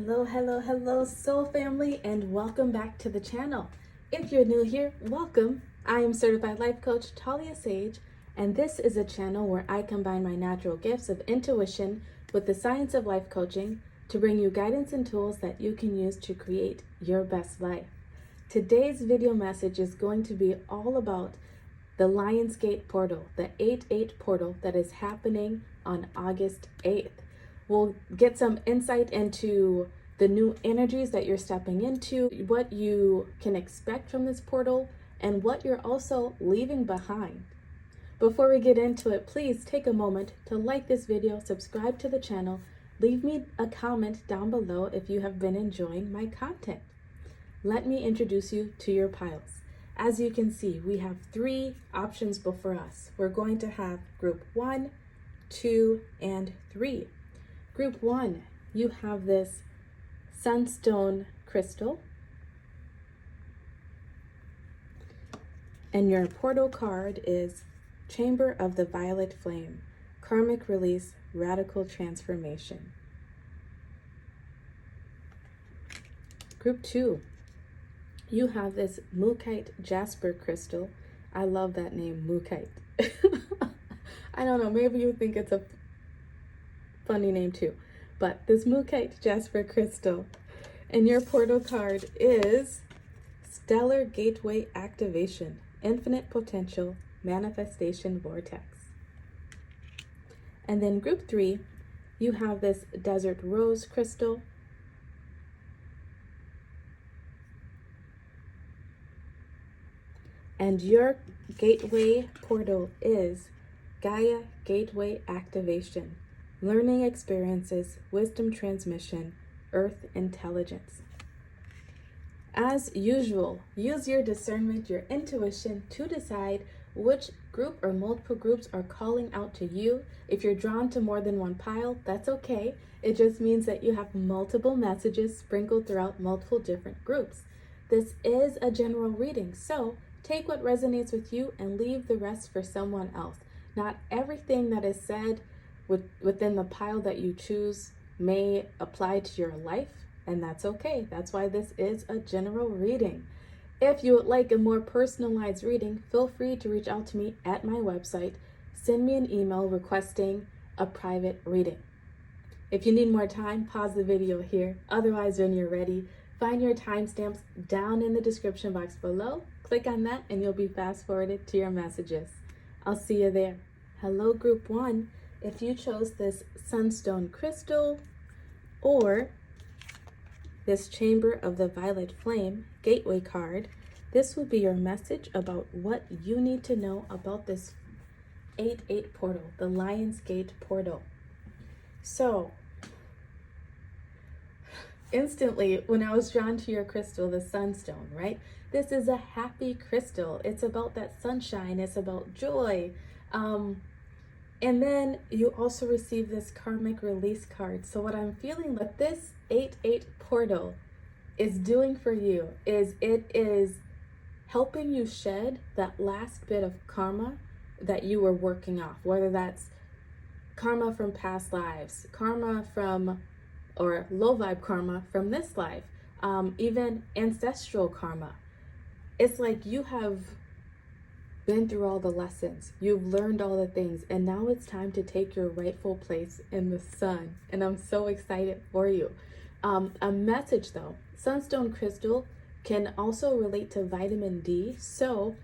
Hello, soul family, and welcome back to the channel. If you're new here, welcome. I am certified life coach Talia Sage, and this is a channel where I combine my natural gifts of intuition with the science of life coaching to bring you guidance and tools that you can use to create your best life. Today's video message is going to be all about the Lionsgate portal, the 8/8 portal that is happening on August 8th. We'll get some insight into the new energies that you're stepping into, what you can expect from this portal, and what you're also leaving behind. Before we get into it, please take a moment to like this video, subscribe to the channel, leave me a comment down below if you have been enjoying my content. Let me introduce you to your piles. As you can see, we have 3 options before us. We're going to have group 1, 2, and 3. Group 1, you have this sunstone crystal, and your portal card is Chamber of the Violet Flame, Karmic Release, Radical Transformation. Group 2, you have this Mookaite Jasper crystal. I love that name, Mookaite. I don't know, maybe you think it's a funny name too, but this Mookaite Jasper crystal, and your portal card is Stellar Gateway Activation, Infinite Potential, Manifestation Vortex. And then group 3, you have this Desert Rose crystal, and your gateway portal is Gaia Gateway Activation, Learning Experiences, Wisdom Transmission, Earth Intelligence. As usual, use your discernment, your intuition to decide which group or multiple groups are calling out to you. If you're drawn to more than one pile, that's okay. It just means that you have multiple messages sprinkled throughout multiple different groups. This is a general reading, so take what resonates with you and leave the rest for someone else. Not everything that is said within the pile that you choose may apply to your life, and that's okay. That's why this is a general reading. If you would like a more personalized reading, feel free to reach out to me at my website. Send me an email requesting a private reading. If you need more time, pause the video here. Otherwise, when you're ready, find your timestamps down in the description box below. Click on that and you'll be fast forwarded to your messages. I'll see you there. Hello, group 1. If you chose this sunstone crystal or this Chamber of the Violet Flame gateway card, this will be your message about what you need to know about this 8/8 portal, the Lionsgate portal. So, instantly, when I was drawn to your crystal, the sunstone, right? This is a happy crystal. It's about that sunshine. It's about joy. And then you also receive this karmic release card. So what I'm feeling that this 8/8 portal is doing for you is it is helping you shed that last bit of karma that you were working off, whether that's karma from past lives, karma from, or low vibe karma from this life, even ancestral karma. It's like you have been through all the lessons, you've learned all the things, and now it's time to take your rightful place in the sun. And I'm so excited for you. A message though, sunstone crystal can also relate to vitamin D. So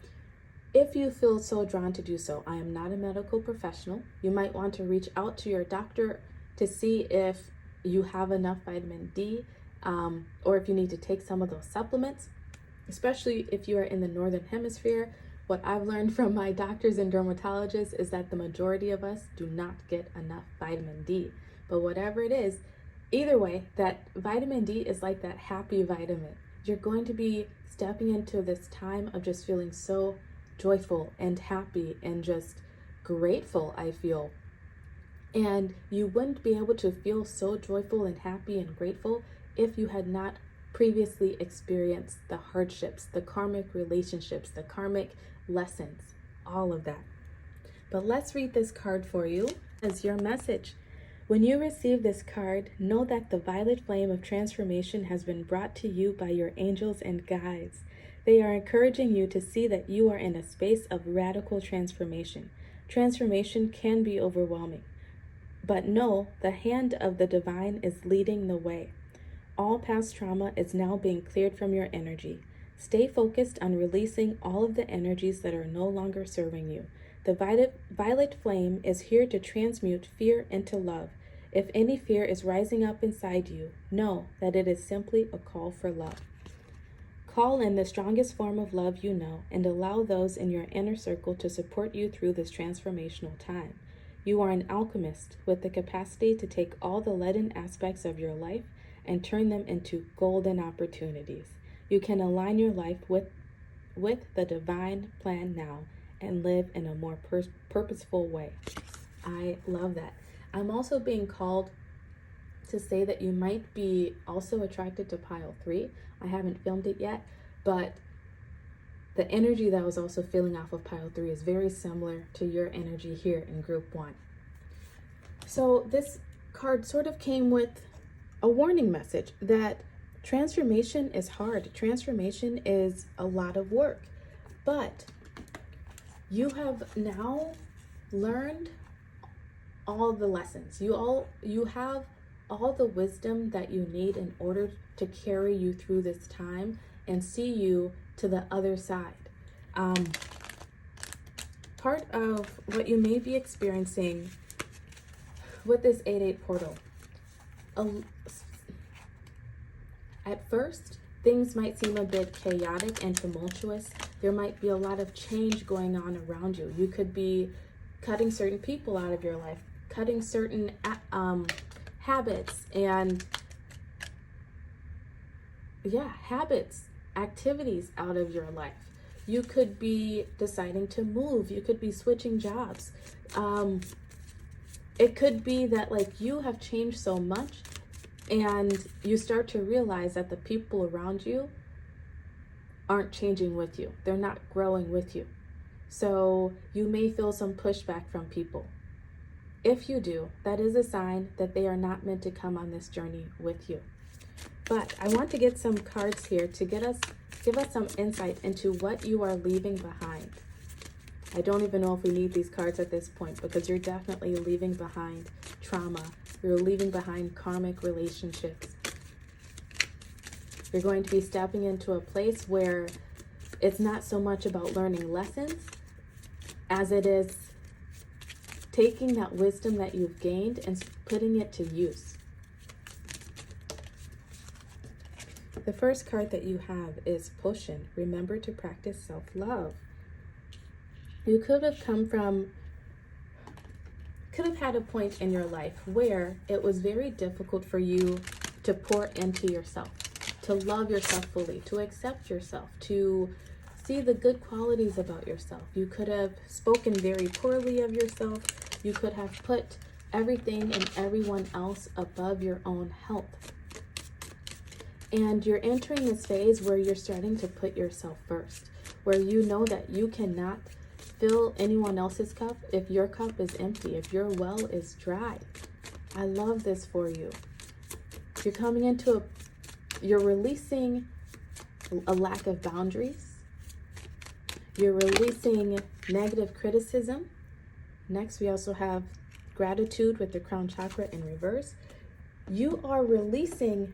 if you feel so drawn to do so, I am not a medical professional. You might want to reach out to your doctor to see if you have enough vitamin D, or if you need to take some of those supplements, especially if you are in the Northern Hemisphere. What I've learned from my doctors and dermatologists is that the majority of us do not get enough vitamin D. But whatever it is, either way, that vitamin D is like that happy vitamin. You're going to be stepping into this time of just feeling so joyful and happy and just grateful, I feel. And you wouldn't be able to feel so joyful and happy and grateful if you had not previously experienced the hardships, the karmic relationships, the karmic lessons, all of that. But let's read this card for you as your message. When you receive this card, know that the violet flame of transformation has been brought to you by your angels and guides. They are encouraging you to see that you are in a space of radical transformation. Transformation can be overwhelming, but know the hand of the divine is leading the way. All past trauma is now being cleared from your energy. Stay focused on releasing all of the energies that are no longer serving you. The violet flame is here to transmute fear into love. If any fear is rising up inside you, know that it is simply a call for love. Call in the strongest form of love you know and allow those in your inner circle to support you through this transformational time. You are an alchemist with the capacity to take all the leaden aspects of your life and turn them into golden opportunities. You can align your life with the divine plan now and live in a more purposeful way. I love that. I'm also being called to say that you might be also attracted to pile 3. I haven't filmed it yet, but the energy that I was also feeling off of pile 3 is very similar to your energy here in group 1. So this card sort of came with a warning message that transformation is hard. Transformation is a lot of work, but you have now learned all the lessons. You have all the wisdom that you need in order to carry you through this time and see you to the other side. Part of what you may be experiencing with this 8-8 portal, at first, things might seem a bit chaotic and tumultuous. There might be a lot of change going on around you. You could be cutting certain people out of your life, cutting certain habits and activities out of your life. You could be deciding to move. You could be switching jobs. It could be that you have changed so much and you start to realize that the people around you aren't changing with you. They're not growing with you. So you may feel some pushback from people. If you do, that is a sign that they are not meant to come on this journey with you. But I want to get some cards here to give us some insight into what you are leaving behind. I don't even know if we need these cards at this point because you're definitely leaving behind trauma. You're leaving behind karmic relationships. You're going to be stepping into a place where it's not so much about learning lessons as it is taking that wisdom that you've gained and putting it to use. The first card that you have is Potion. Remember to practice self-love. You could have had a point in your life where it was very difficult for you to pour into yourself, to love yourself fully, to accept yourself, to see the good qualities about yourself. You could have spoken very poorly of yourself. You could have put everything and everyone else above your own health. And you're entering this phase where you're starting to put yourself first, where you know that you cannot fill anyone else's cup if your cup is empty, if your well is dry. I love this for you. You're releasing a lack of boundaries. You're releasing negative criticism. Next, we also have gratitude with the crown chakra in reverse. You are releasing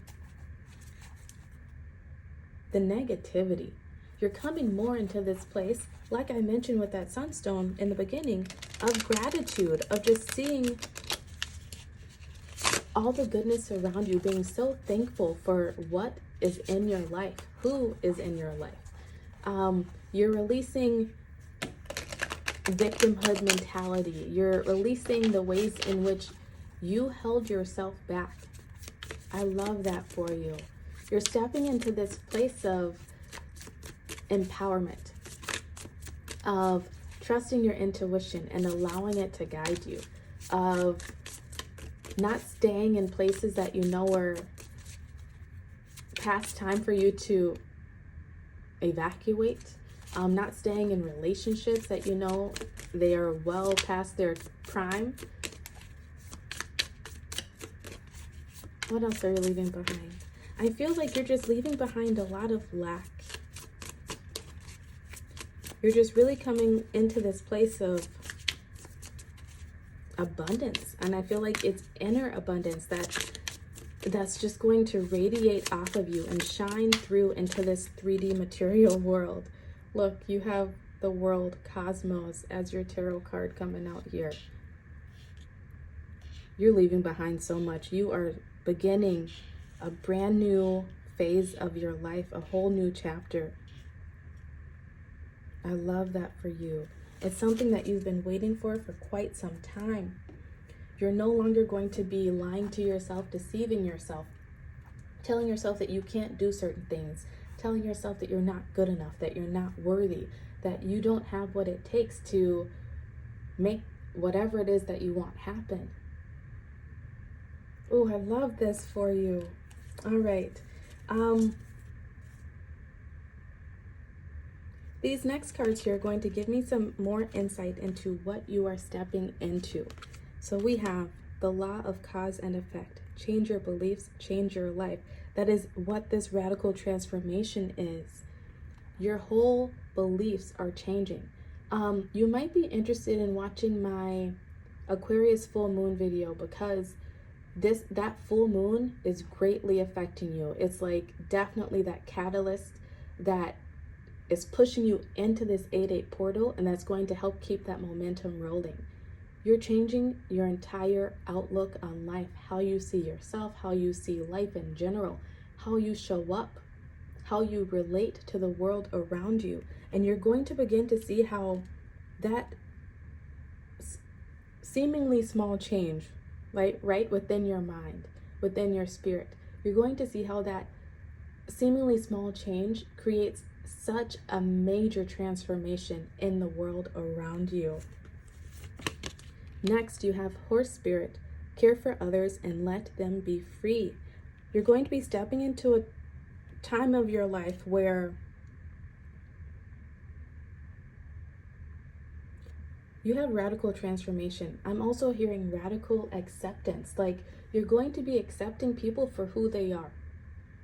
the negativity. You're coming more into this place, like I mentioned with that sunstone in the beginning, of gratitude, of just seeing all the goodness around you, being so thankful for what is in your life, who is in your life. You're releasing victimhood mentality. You're releasing the ways in which you held yourself back. I love that for you. You're stepping into this place of empowerment, of trusting your intuition and allowing it to guide you, of not staying in places that you know are past time for you to evacuate, not staying in relationships that you know they are well past their prime. What else are you leaving behind? I feel like you're just leaving behind a lot of lack. You're just really coming into this place of abundance. And I feel like it's inner abundance that's just going to radiate off of you and shine through into this 3D material world. Look, you have the world, cosmos, as your tarot card coming out here. You're leaving behind so much. You are beginning a brand new phase of your life, a whole new chapter. I love that for you. It's something that you've been waiting for quite some time. You're no longer going to be lying to yourself, deceiving yourself, telling yourself that you can't do certain things, telling yourself that you're not good enough, that you're not worthy, that you don't have what it takes to make whatever it is that you want happen. Oh, I love this for you. All right. These next cards here are going to give me some more insight into what you are stepping into. So we have the law of cause and effect. Change your beliefs, change your life. That is what this radical transformation is. Your whole beliefs are changing. You might be interested in watching my Aquarius full moon video, because that full moon is greatly affecting you. It's like definitely that catalyst that is pushing you into this 8-8 portal, and that's going to help keep that momentum rolling. You're changing your entire outlook on life, how you see yourself, how you see life in general, how you show up, how you relate to the world around you. And you're going to begin to see how that seemingly small change, right within your mind, within your spirit, you're going to see how that seemingly small change creates such a major transformation in the world around you. Next, you have horse spirit. Care for others and let them be free. You're going to be stepping into a time of your life where you have radical transformation. I'm also hearing radical acceptance. Like, you're going to be accepting people for who they are,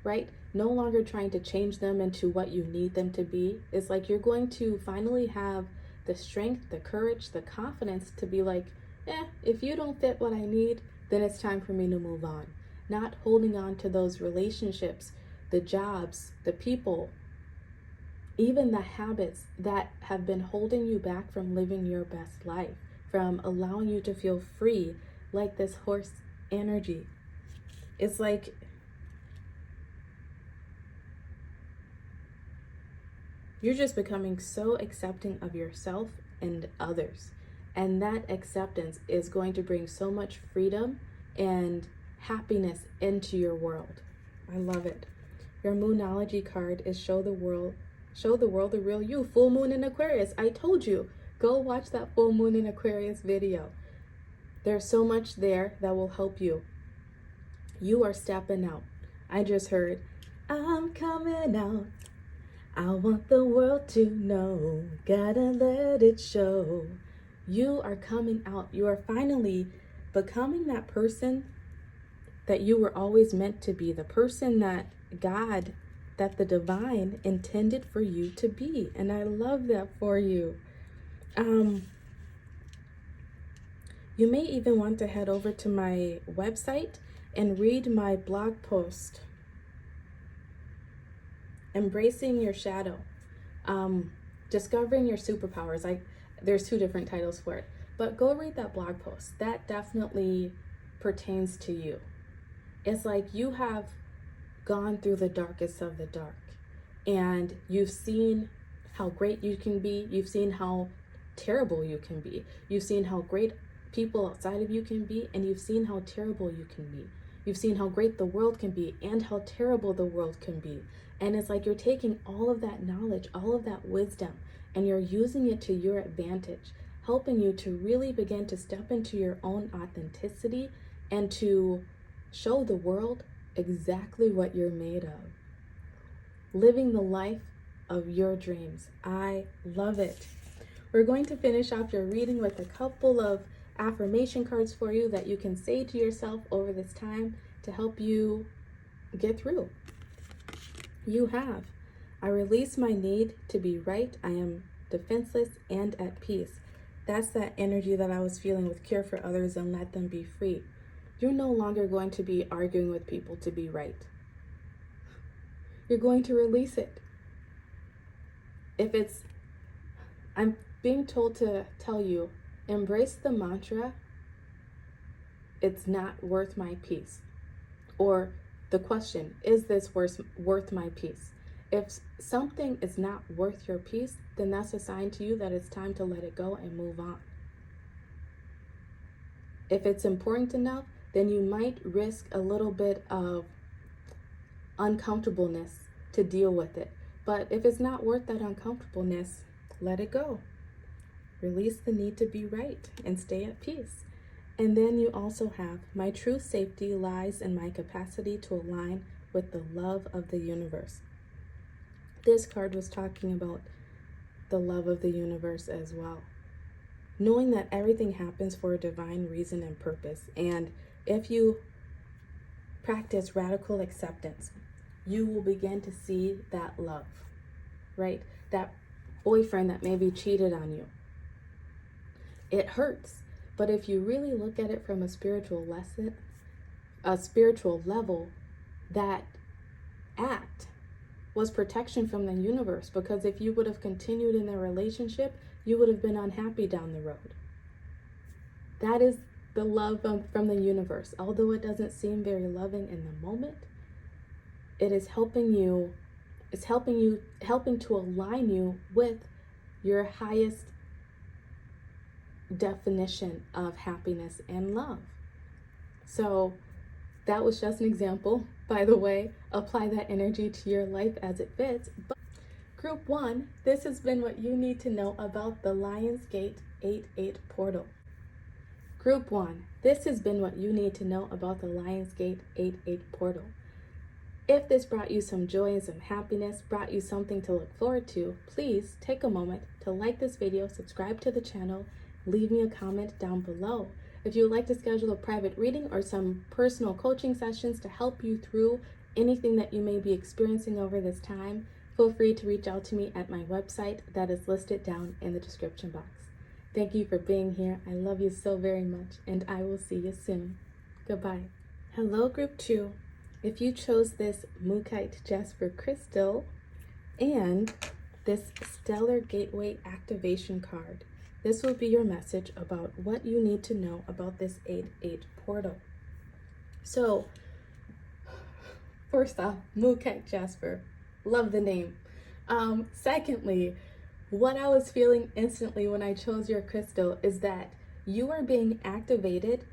right? No longer trying to change them into what you need them to be. It's like you're going to finally have the strength, the courage, the confidence to be like, if you don't fit what I need, then it's time for me to move on. Not holding on to those relationships, the jobs, the people, even the habits that have been holding you back from living your best life, from allowing you to feel free, like this horse energy. It's like you're just becoming so accepting of yourself and others. And that acceptance is going to bring so much freedom and happiness into your world. I love it. Your Moonology card is show the world the real you. Full moon in Aquarius. I told you, go watch that full moon in Aquarius video. There's so much there that will help you. You are stepping out. I just heard, I'm coming out. I want the world to know. Gotta let it show. You are coming out. You are finally becoming that person that you were always meant to be, the person that God, that the divine intended for you to be. And I love that for you. You may even want to head over to my website and read my blog post, Embracing Your Shadow, Discovering Your Superpowers. There's 2 different titles for it, but go read that blog post. That definitely pertains to you. It's like you have gone through the darkest of the dark, and you've seen how great you can be. You've seen how terrible you can be. You've seen how great people outside of you can be, and you've seen how terrible you can be. You've seen how great the world can be and how terrible the world can be. And it's like you're taking all of that knowledge, all of that wisdom, and you're using it to your advantage, helping you to really begin to step into your own authenticity and to show the world exactly what you're made of. Living the life of your dreams. I love it. We're going to finish off your reading with a couple of affirmation cards for you that you can say to yourself over this time to help you get through. You have. I release my need to be right. I am defenseless and at peace. That's that energy that I was feeling with care for others and let them be free. You're no longer going to be arguing with people to be right. You're going to release it. I'm being told to tell you, embrace the mantra, it's not worth my peace. Or the question, is this worth my peace? If something is not worth your peace, then that's a sign to you that it's time to let it go and move on. If it's important enough, then you might risk a little bit of uncomfortableness to deal with it. But if it's not worth that uncomfortableness, let it go. Release the need to be right and stay at peace. And then you also have, my true safety lies in my capacity to align with the love of the universe. This card was talking about the love of the universe as well. Knowing that everything happens for a divine reason and purpose. And if you practice radical acceptance, you will begin to see that love, right? That boyfriend that maybe cheated on you. It hurts, but if you really look at it from a spiritual level, that act was protection from the universe, because if you would have continued in the relationship, you would have been unhappy down the road. That is the love from the universe. Although it doesn't seem very loving in the moment, it is helping to align you with your highest definition of happiness and love. So that was just an example. By the way, apply that energy to your life as it fits. But Group 1, this has been what you need to know about the Lionsgate 8-8 portal. Group 1, this has been what you need to know about the Lionsgate 8-8 portal. If this brought you some joy and some happiness, brought you something to look forward to, please take a moment to like this video, subscribe to the channel, leave me a comment down below. If you would like to schedule a private reading or some personal coaching sessions to help you through anything that you may be experiencing over this time, feel free to reach out to me at my website that is listed down in the description box. Thank you for being here. I love you so very much, and I will see you soon. Goodbye. Hello, Group 2. If you chose this Mookaite Jasper crystal and this Stellar Gateway activation card, this will be your message about what you need to know about this 8-8 portal. So, first off, Mookaite Jasper. Love the name. Secondly, what I was feeling instantly when I chose your crystal is that you are being activated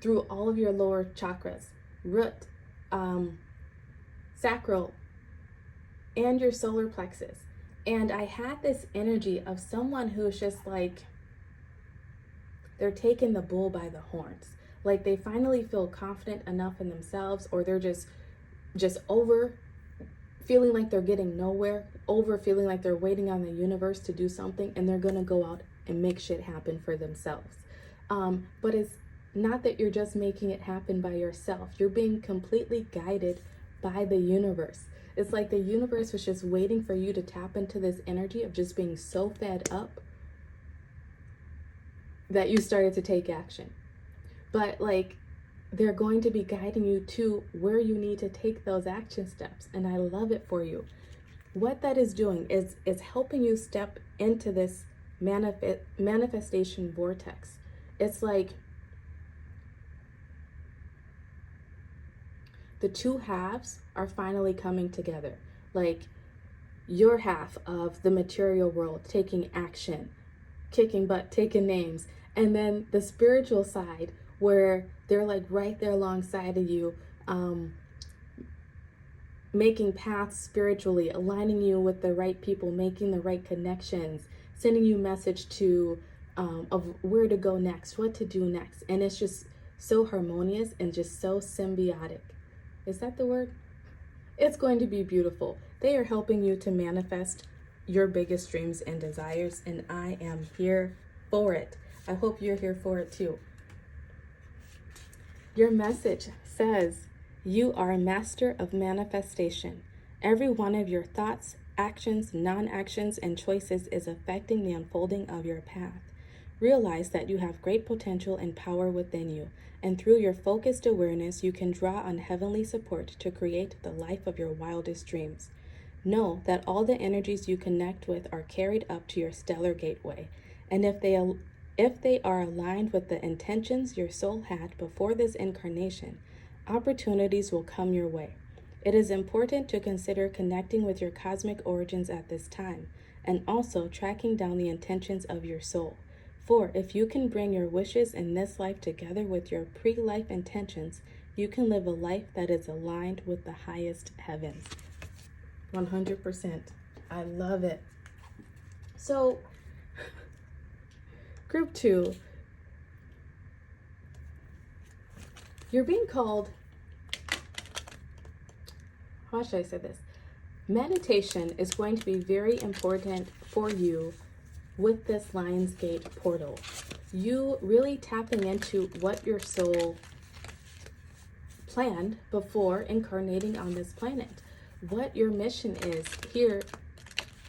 through all of your lower chakras, root, sacral, and your solar plexus. And I had this energy of someone who's just like, they're taking the bull by the horns. Like they finally feel confident enough in themselves, or they're just over feeling like they're getting nowhere, over feeling like they're waiting on the universe to do something, and they're gonna go out and make shit happen for themselves. But it's not that you're just making it happen by yourself. You're being completely guided by the universe. It's like the universe was just waiting for you to tap into this energy of just being so fed up that you started to take action. But like, they're going to be guiding you to where you need to take those action steps. And I love it for you. What that is doing is helping you step into this manifestation vortex. It's like the two halves are finally coming together. Like your half of the material world taking action, kicking butt, taking names, and then the spiritual side where they're like right there alongside of you, making paths spiritually, aligning you with the right people, making the right connections, sending you message of where to go next, what to do next. And it's just so harmonious and just so symbiotic. Is that the word? It's going to be beautiful. They are helping you to manifest your biggest dreams and desires, and I am here for it. I hope you're here for it too. Your message says you are a master of manifestation. Every one of your thoughts, actions, non-actions, and choices is affecting the unfolding of your path. Realize that you have great potential and power within you, and through your focused awareness, you can draw on heavenly support to create the life of your wildest dreams. Know that all the energies you connect with are carried up to your stellar gateway, and if they are aligned with the intentions your soul had before this incarnation, opportunities will come your way. It is important to consider connecting with your cosmic origins at this time, and also tracking down the intentions of your soul. For if you can bring your wishes in this life together with your pre-life intentions, you can live a life that is aligned with the highest heavens. 100%. I love it. So, group 2, you're being called, how should I say this? Meditation is going to be very important for you with this Lionsgate portal. You really tapping into what your soul planned before incarnating on this planet, what your mission is here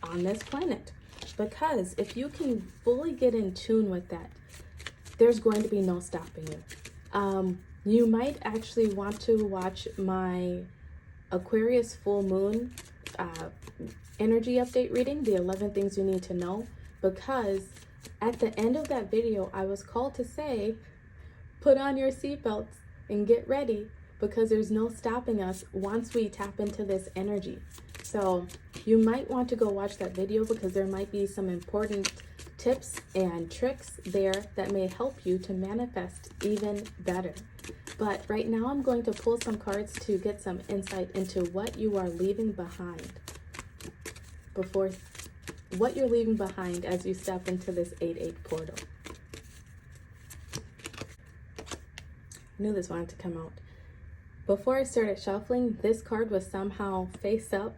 on this planet. Because if you can fully get in tune with that, there's going to be no stopping you. You might actually want to watch my Aquarius full moon energy update reading, the 11 things you need to know, because at the end of that video, I was called to say, put on your seatbelts and get ready, because there's no stopping us once we tap into this energy. So you might want to go watch that video, because there might be some important tips and tricks there that may help you to manifest even better. But right now I'm going to pull some cards to get some insight into what you are leaving behind what you're leaving behind as you step into this 8-8 portal. I knew this wanted to come out. Before I started shuffling, this card was somehow face up.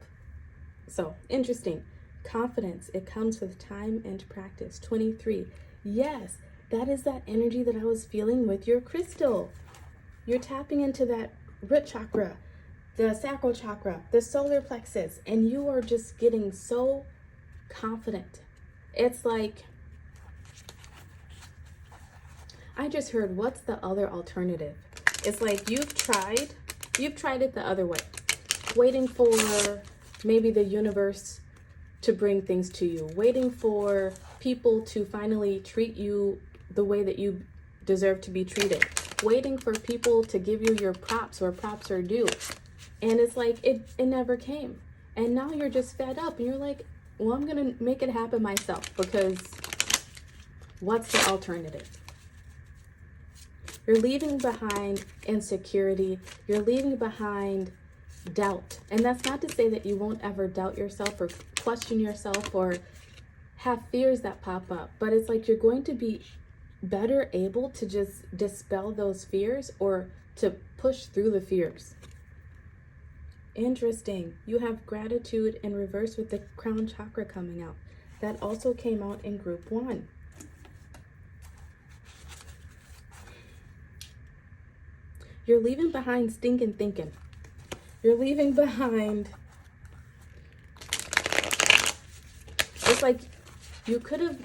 So, interesting. Confidence, it comes with time and practice. 23. Yes, that is that energy that I was feeling with your crystal. You're tapping into that root chakra, the sacral chakra, the solar plexus, and you are just getting so confident. It's like, I just heard, what's the other alternative? It's like you've tried it the other way, waiting for maybe the universe to bring things to you, waiting for people to finally treat you the way that you deserve to be treated, waiting for people to give you your props where props are due. And it's like, it never came. And now you're just fed up and you're like, well, I'm going to make it happen myself, because what's the alternative? You're leaving behind insecurity. You're leaving behind doubt. And that's not to say that you won't ever doubt yourself or question yourself or have fears that pop up. But it's like you're going to be better able to just dispel those fears or to push through the fears. Interesting. You have gratitude in reverse with the crown chakra coming out. That also came out in group 1. You're leaving behind stinking thinking. You're leaving behind. It's like you could have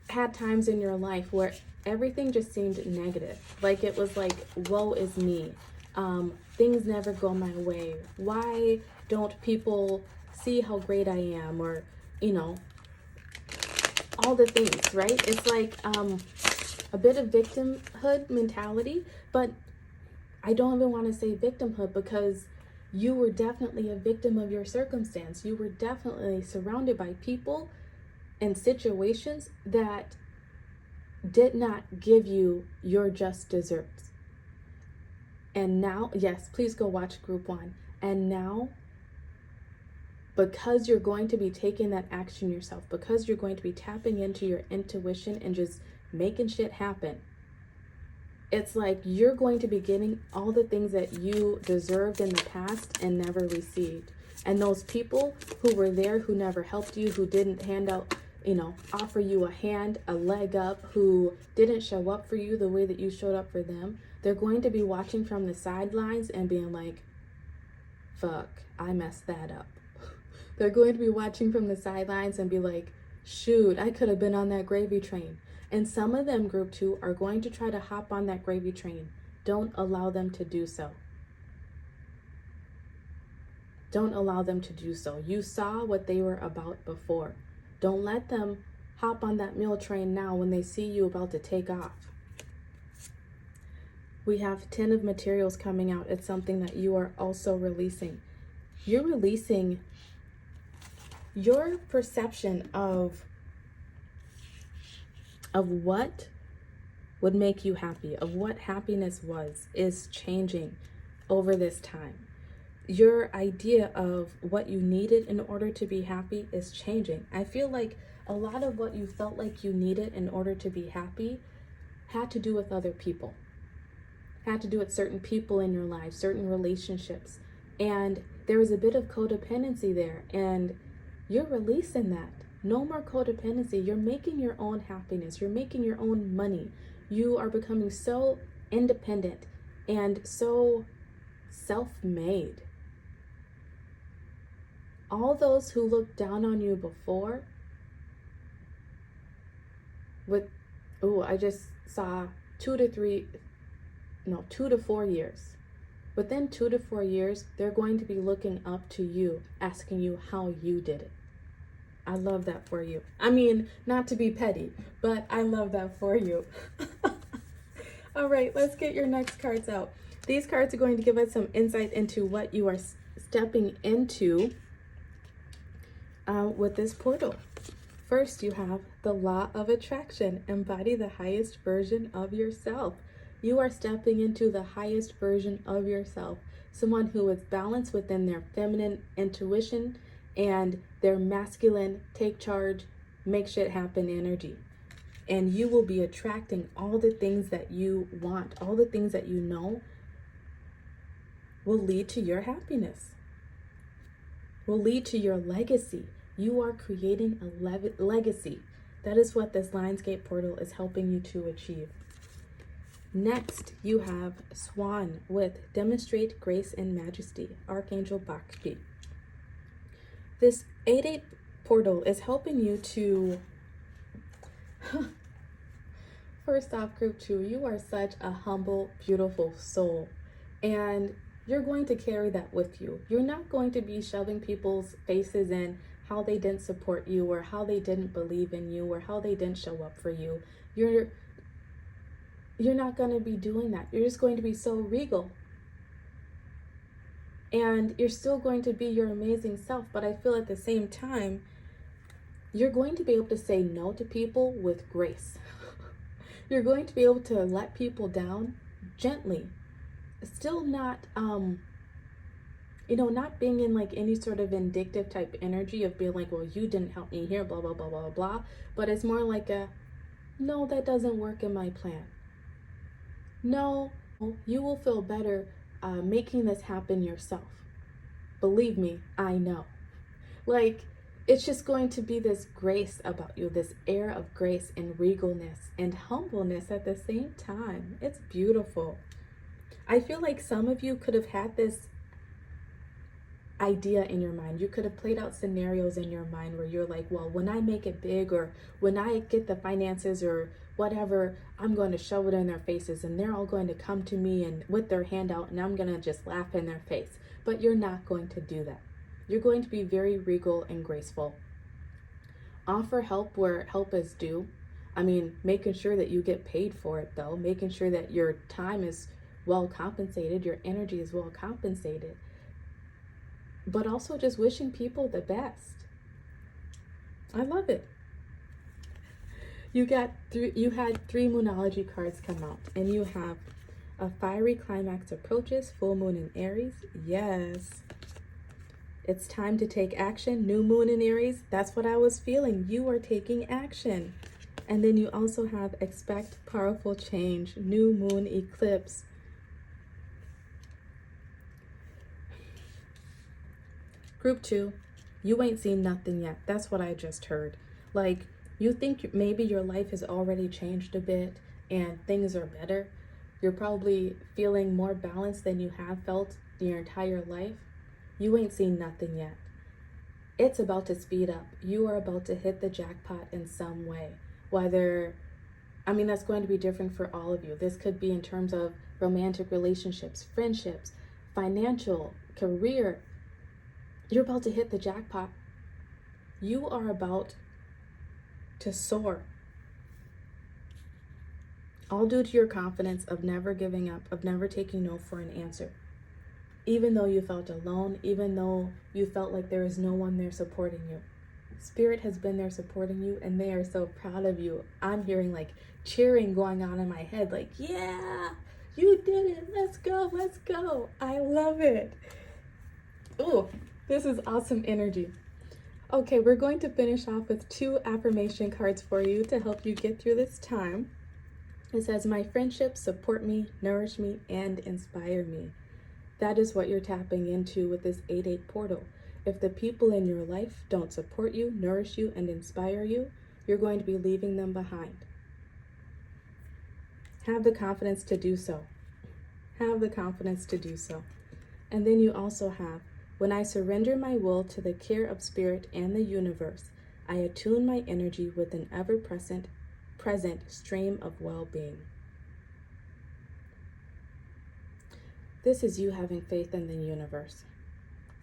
had times in your life where everything just seemed negative. Like it was like, woe is me. Things never go my way. Why don't people see how great I am? Or, you know, all the things, right? It's like a bit of victimhood mentality, but I don't even want to say victimhood, because you were definitely a victim of your circumstance. You were definitely surrounded by people and situations that did not give you your just desserts. And now, yes, please go watch group 1. And now, because you're going to be taking that action yourself, because you're going to be tapping into your intuition and just making shit happen, it's like you're going to be getting all the things that you deserved in the past and never received. And those people who were there, who never helped you, who didn't hand out, offer you a hand, a leg up, who didn't show up for you the way that you showed up for them, They're going to be watching from the sidelines and being like, fuck, I messed that up. They're going to be watching from the sidelines and be like, shoot, I could have been on that gravy train. And some of them, group 2, are going to try to hop on that gravy train. Don't allow them to do so. Don't allow them to do so. You saw what they were about before. Don't let them hop on that meal train now when they see you about to take off. We have 10 of materials coming out. It's something that you are also releasing. You're releasing your perception of what would make you happy, of what happiness was, is changing over this time. Your idea of what you needed in order to be happy is changing. I feel like a lot of what you felt like you needed in order to be happy had to do with other people, had to do with certain people in your life, certain relationships. And there was a bit of codependency there, and you're releasing that. No more codependency. You're making your own happiness. You're making your own money. You are becoming so independent and so self-made. All those who looked down on you before I just saw 2 to 4 years. Within 2 to 4 years, they're going to be looking up to you, asking you how you did it. I love that for you. I mean, not to be petty, but I love that for you. All right, let's get your next cards out. These cards are going to give us some insight into what you are stepping into with this portal. First, you have the law of attraction. Embody the highest version of yourself. You are stepping into the highest version of yourself. Someone who is balanced within their feminine intuition and their masculine take charge, make shit happen energy. And you will be attracting all the things that you want, all the things that you know will lead to your happiness, will lead to your legacy. You are creating a legacy. That is what this Lionsgate portal is helping you to achieve. Next, you have Swan with Demonstrate Grace and Majesty, Archangel Bakshi. This 8-8 portal is helping you to, first off, group 2, you are such a humble, beautiful soul. And you're going to carry that with you. You're not going to be shoving people's faces in how they didn't support you or how they didn't believe in you or how they didn't show up for you. You're not going to be doing that. You're just going to be so regal. And you're still going to be your amazing self, but I feel at the same time, you're going to be able to say no to people with grace. You're going to be able to let people down gently. Still not, not being in like any sort of vindictive type energy of being like, well, you didn't help me here, blah, blah, blah, blah, blah. But it's more like no, that doesn't work in my plan. No, you will feel better making this happen yourself. Believe me, I know. Like, it's just going to be this grace about you, this air of grace and regalness and humbleness at the same time. It's beautiful. I feel like some of you could have had this idea in your mind. You could have played out scenarios in your mind where you're like, well, when I make it big or when I get the finances or whatever, I'm going to shove it in their faces and they're all going to come to me and with their hand out and I'm going to just laugh in their face. But you're not going to do that. You're going to be very regal and graceful. Offer help where help is due. I mean, making sure that you get paid for it though, making sure that your time is well compensated, your energy is well compensated, but also just wishing people the best. I love it. You had 3 Moonology cards come out, and you have a fiery climax approaches, full moon in Aries. Yes. It's time to take action. New moon in Aries. That's what I was feeling. You are taking action. And then you also have expect powerful change, new moon eclipse. Group 2, you ain't seen nothing yet. That's what I just heard. Like, you think maybe your life has already changed a bit and things are better. you're probably feeling more balanced than you have felt your entire life. You ain't seen nothing yet. It's about to speed up. You are about to hit the jackpot in some way. That's going to be different for all of you. This could be in terms of romantic relationships, friendships, financial, career. You're about to hit the jackpot. You are about to soar. All due to your confidence of never giving up, of never taking no for an answer. Even though you felt alone, even though you felt like there is no one there supporting you. Spirit has been there supporting you, and they are so proud of you. I'm hearing like cheering going on in my head, like, yeah, you did it. Let's go, let's go. I love it. Ooh, this is awesome energy. Okay, we're going to finish off with 2 affirmation cards for you to help you get through this time. It says, my friendships support me, nourish me, and inspire me. That is what you're tapping into with this 8-8 portal. If the people in your life don't support you, nourish you, and inspire you, you're going to be leaving them behind. Have the confidence to do so. Have the confidence to do so. And then you also have, when I surrender my will to the care of Spirit and the universe, I attune my energy with an ever-present stream of well-being. This is you having faith in the universe.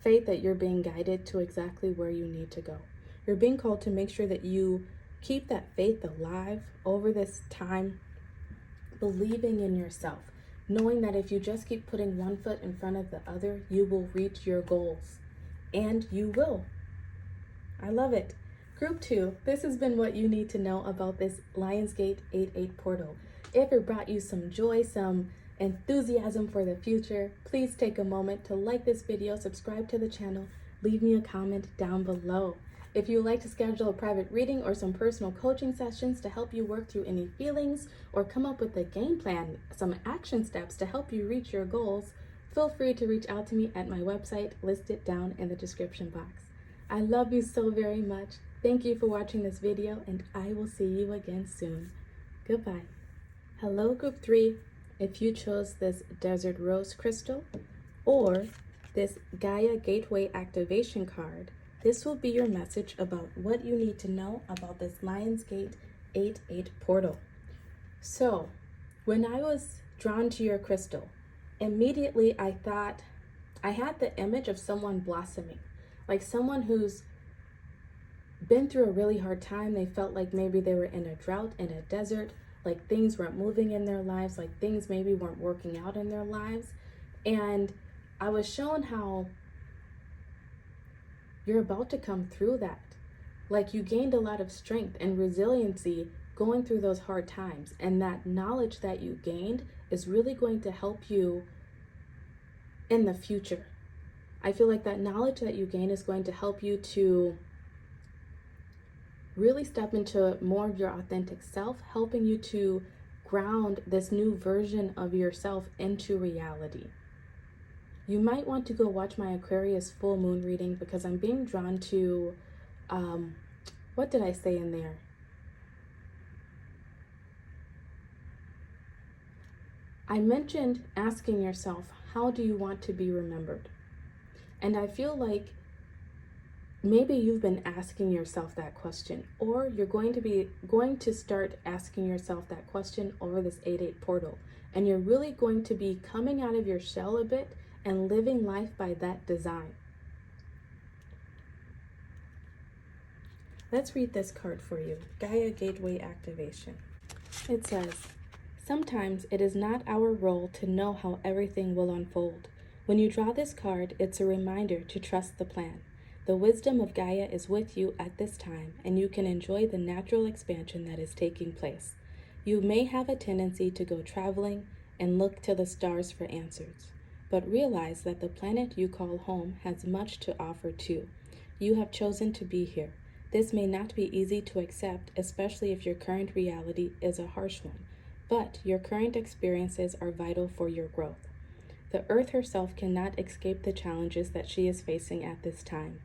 Faith that you're being guided to exactly where you need to go. You're being called to make sure that you keep that faith alive over this time, believing in yourself, knowing that if you just keep putting one foot in front of the other, you will reach your goals. And you will. I love it. Group 2, this has been what you need to know about this Lionsgate 8-8 portal. If it brought you some joy, some enthusiasm for the future, please take a moment to like this video, subscribe to the channel, leave me a comment down below. If you would like to schedule a private reading or some personal coaching sessions to help you work through any feelings or come up with a game plan, some action steps to help you reach your goals, feel free to reach out to me at my website listed down in the description box. I love you so very much. Thank you for watching this video, and I will see you again soon. Goodbye. Hello, Group 3. If you chose this Desert Rose Crystal or this Gaia Gateway Activation card, this will be your message about what you need to know about this Lionsgate 8-8 portal. So, when I was drawn to your crystal, immediately I thought, I had the image of someone blossoming, like someone who's been through a really hard time. They felt like maybe they were in a drought, in a desert, like things weren't moving in their lives, like things maybe weren't working out in their lives. And I was shown how you're about to come through that. Like you gained a lot of strength and resiliency going through those hard times. And that knowledge that you gained is really going to help you in the future. I feel like that knowledge that you gain is going to help you to really step into more of your authentic self, helping you to ground this new version of yourself into reality. You might want to go watch my Aquarius full moon reading because I'm being drawn to, what did I say in there? I mentioned asking yourself, how do you want to be remembered? And I feel like maybe you've been asking yourself that question, or you're going to start asking yourself that question over this 8-8 portal. And you're really going to be coming out of your shell a bit and living life by that design. Let's read this card for you, Gaia Gateway Activation. It says, sometimes it is not our role to know how everything will unfold. When you draw this card, it's a reminder to trust the plan. The wisdom of Gaia is with you at this time, and you can enjoy the natural expansion that is taking place. You may have a tendency to go traveling and look to the stars for answers, but realize that the planet you call home has much to offer too. You have chosen to be here. This may not be easy to accept, especially if your current reality is a harsh one, but your current experiences are vital for your growth. The Earth herself cannot escape the challenges that she is facing at this time.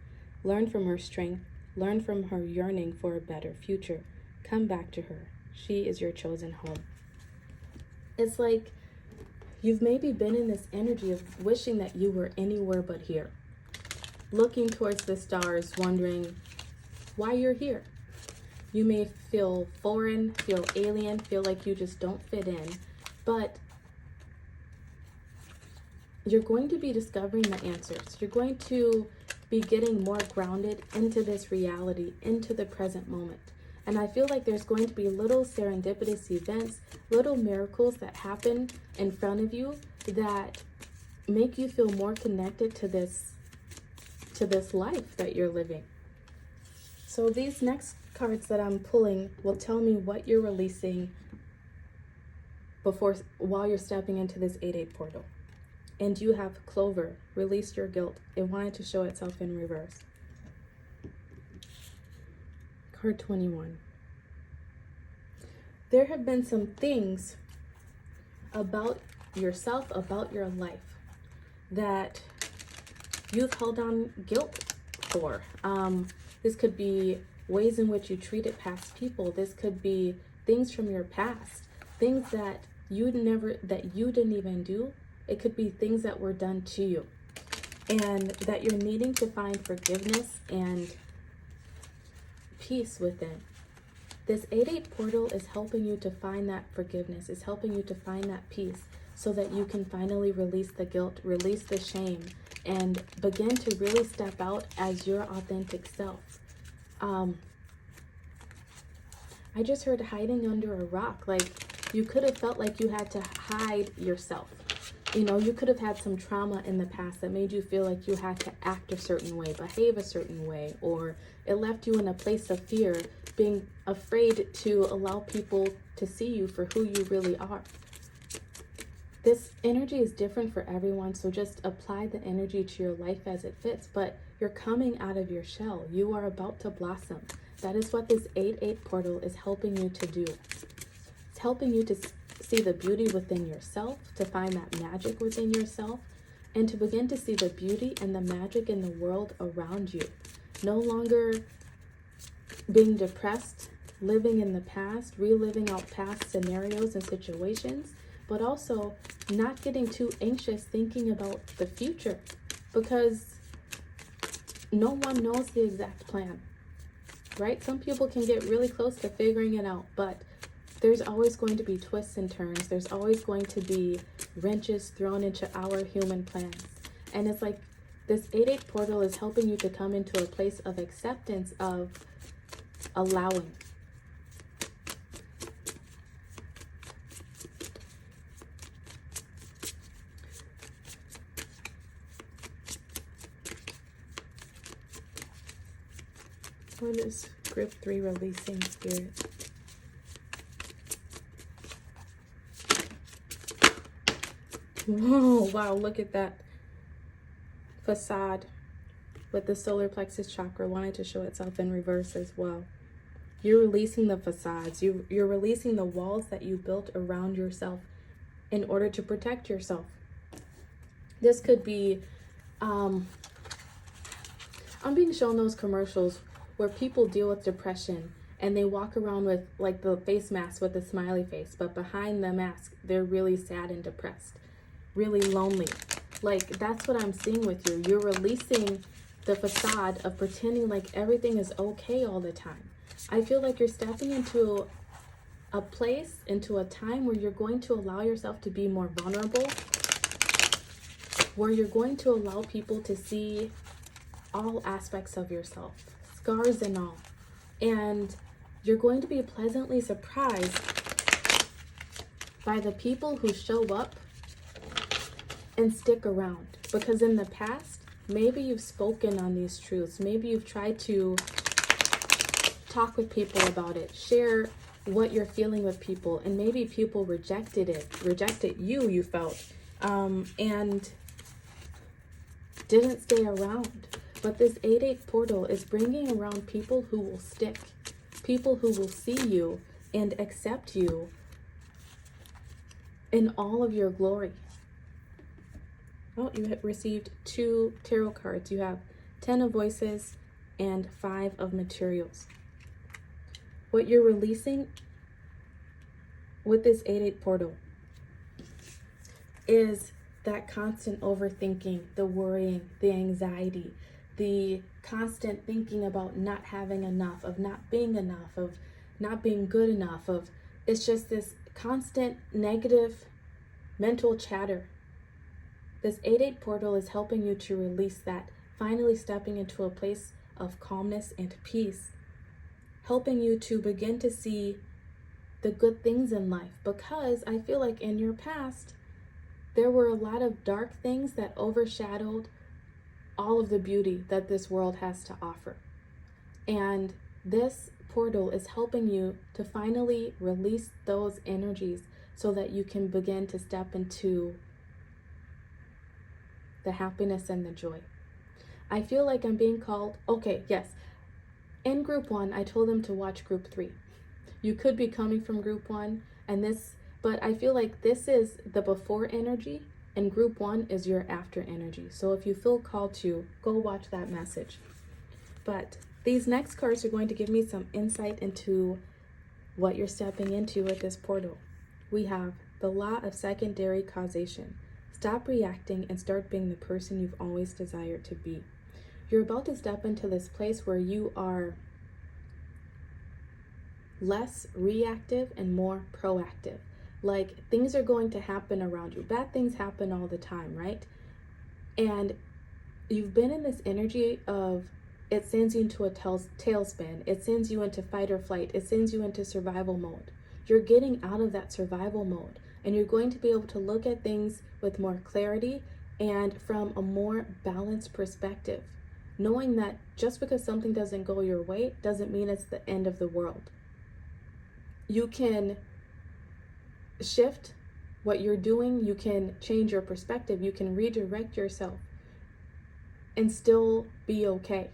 Learn from her strength, learn from her yearning for a better future. Come back to her. She is your chosen home. It's like You've maybe been in this energy of wishing that you were anywhere but here. Looking towards the stars, wondering why you're here. You may feel foreign, feel alien, feel like you just don't fit in, but you're going to be discovering the answers. You're going to be getting more grounded into this reality, into the present moment. And I feel like there's going to be little serendipitous events, little miracles that happen in front of you that make you feel more connected to this life that you're living. So these next cards that I'm pulling will tell me what you're releasing while you're stepping into this 8/8 portal. And you have Clover, release your guilt. It wanted to show itself in reverse. Card 21. There have been some things about yourself, about your life, that you've held on guilt for. This could be ways in which you treated past people. This could be things from your past, things that you didn't even do. It could be things that were done to you, and that you're needing to find forgiveness and peace within. This 8/8 portal is helping you to find that forgiveness, is helping you to find that peace, so that you can finally release the guilt, release the shame, and begin to really step out as your authentic self. I just heard hiding under a rock. Like, you could have felt like you had to hide yourself. You know, you could have had some trauma in the past that made you feel like you had to act a certain way, behave a certain way, or it left you in a place of fear, being afraid to allow people to see you for who you really are. This energy is different for everyone, so just apply the energy to your life as it fits, but you're coming out of your shell. You are about to blossom. That is what this 8/8 portal is helping you to do. It's helping you to see the beauty within yourself, to find that magic within yourself, and to begin to see the beauty and the magic in the world around you. No longer being depressed, living in the past, reliving out past scenarios and situations, but also not getting too anxious thinking about the future, because no one knows the exact plan, right? Some people can get really close to figuring it out, but there's always going to be twists and turns. There's always going to be wrenches thrown into our human plans. And it's like this 8/8 portal is helping you to come into a place of acceptance, of allowing. What is group 3 releasing, Spirit? Whoa, wow, look at that facade with the solar plexus chakra wanting to show itself in reverse as well. You're releasing the facades. You're releasing the walls that you built around yourself in order to protect yourself. This could be, I'm being shown those commercials where people deal with depression and they walk around with like the face mask with a smiley face, but behind the mask, they're really sad and depressed, really lonely. Like, that's what I'm seeing with you. You're releasing the facade of pretending like everything is okay all the time. I feel like you're stepping into a place, into a time where you're going to allow yourself to be more vulnerable, where you're going to allow people to see all aspects of yourself, scars and all. And you're going to be pleasantly surprised by the people who show up and stick around. Because in the past, maybe you've spoken on these truths. Maybe you've tried to talk with people about it, share what you're feeling with people, and maybe people rejected you, you felt, and didn't stay around. But this 8/8 portal is bringing around people who will stick, people who will see you and accept you in all of your glory. Oh, you have received 2 tarot cards. You have 10 of Voices and 5 of Materials. What you're releasing with this 8/8 portal is that constant overthinking, the worrying, the anxiety, the constant thinking about not having enough, of not being enough, of not being good enough, of it's just this constant negative mental chatter. This 8-8 portal is helping you to release that, finally stepping into a place of calmness and peace, helping you to begin to see the good things in life, because I feel like in your past, there were a lot of dark things that overshadowed all of the beauty that this world has to offer. And this portal is helping you to finally release those energies so that you can begin to step into the happiness and the joy. I feel like I'm being called, okay, yes. In group 1, I told them to watch group 3. You could be coming from group 1 and this, but I feel like this is the before energy and group 1 is your after energy. So if you feel called to, go watch that message. But these next cards are going to give me some insight into what you're stepping into with this portal. We have the law of secondary causation. Stop reacting and start being the person you've always desired to be. You're about to step into this place where you are less reactive and more proactive. Like, things are going to happen around you. Bad things happen all the time, right? And you've been in this energy of, it sends you into a tailspin. It sends you into fight or flight. It sends you into survival mode. You're getting out of that survival mode, and you're going to be able to look at things with more clarity and from a more balanced perspective, knowing that just because something doesn't go your way doesn't mean it's the end of the world. You can shift what you're doing, you can change your perspective, you can redirect yourself and still be okay.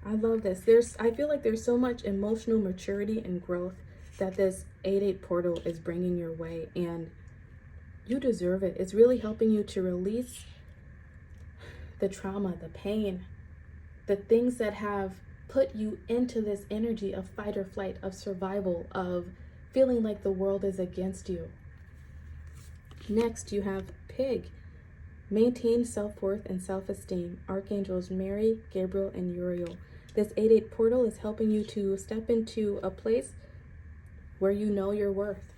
I love this. I feel like there's so much emotional maturity and growth that this 8-8 portal is bringing your way, and you deserve it. It's really helping you to release the trauma, the pain, the things that have put you into this energy of fight or flight, of survival, of feeling like the world is against you. Next, you have Pig. Maintain self-worth and self-esteem. Archangels Mary, Gabriel, and Uriel. This 8-8 portal is helping you to step into a place where you know your worth,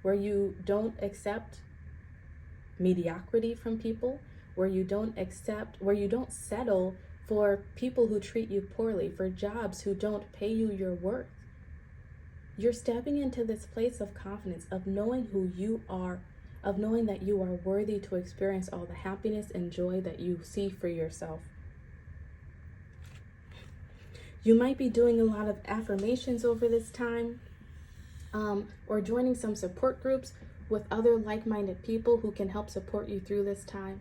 where you don't accept mediocrity from people, where you don't settle for people who treat you poorly, for jobs who don't pay you your worth. You're stepping into this place of confidence, of knowing who you are, of knowing that you are worthy to experience all the happiness and joy that you see for yourself. You might be doing a lot of affirmations over this time, or joining some support groups with other like-minded people who can help support you through this time.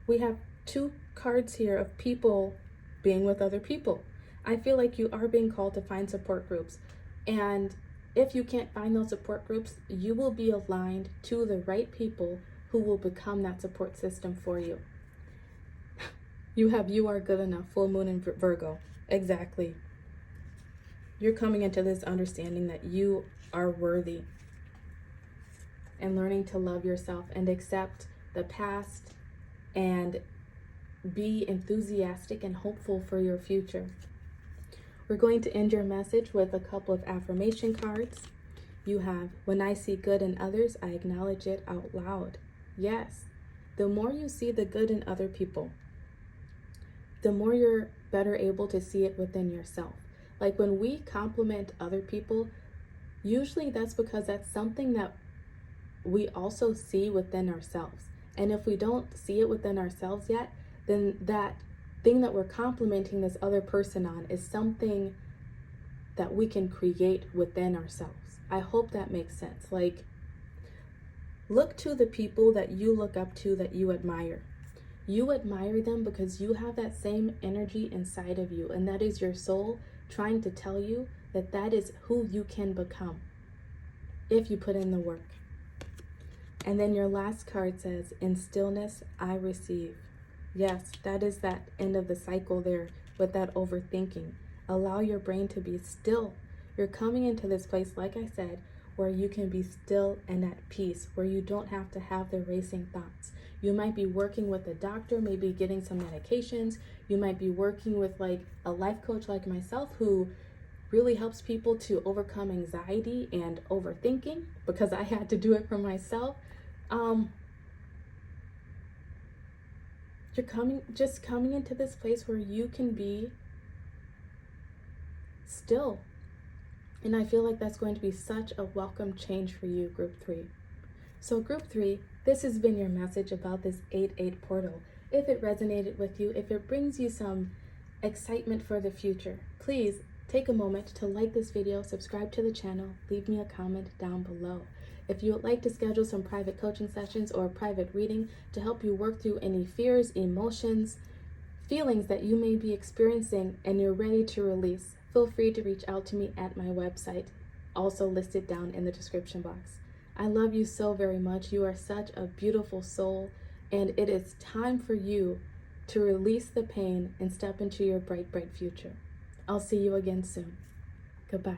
We have 2 cards here of people being with other people. I feel like you are being called to find support groups, and if you can't find those support groups, you will be aligned to the right people who will become that support system for you. You are good enough, full moon in Virgo. Exactly. You're coming into this understanding that you are worthy and learning to love yourself and accept the past and be enthusiastic and hopeful for your future. We're going to end your message with a couple of affirmation cards. You have, when I see good in others, I acknowledge it out loud. Yes, the more you see the good in other people, the more you're better able to see it within yourself. Like when we compliment other people, usually that's because that's something that we also see within ourselves. And if we don't see it within ourselves yet, then that thing that we're complimenting this other person on is something that we can create within ourselves. I hope that makes sense. Like, look to the people that you look up to, that you admire. You admire them because you have that same energy inside of you, and that is your soul trying to tell you that that is who you can become if you put in the work. And then your last card says, in stillness, I receive. Yes, that is that end of the cycle there with that overthinking. Allow your brain to be still. You're coming into this place, like I said, where you can be still and at peace, where you don't have to have the racing thoughts. You might be working with a doctor, maybe getting some medications. You might be working with like a life coach like myself who really helps people to overcome anxiety and overthinking, because I had to do it for myself. You're coming into this place where you can be still. And I feel like that's going to be such a welcome change for you, Group 3. So Group 3, this has been your message about this 8-8 portal. If it resonated with you, if it brings you some excitement for the future, please take a moment to like this video, subscribe to the channel, leave me a comment down below. If you would like to schedule some private coaching sessions or private reading to help you work through any fears, emotions, feelings that you may be experiencing and you're ready to release, feel free to reach out to me at my website, also listed down in the description box. I love you so very much. You are such a beautiful soul, and it is time for you to release the pain and step into your bright, bright future. I'll see you again soon. Goodbye.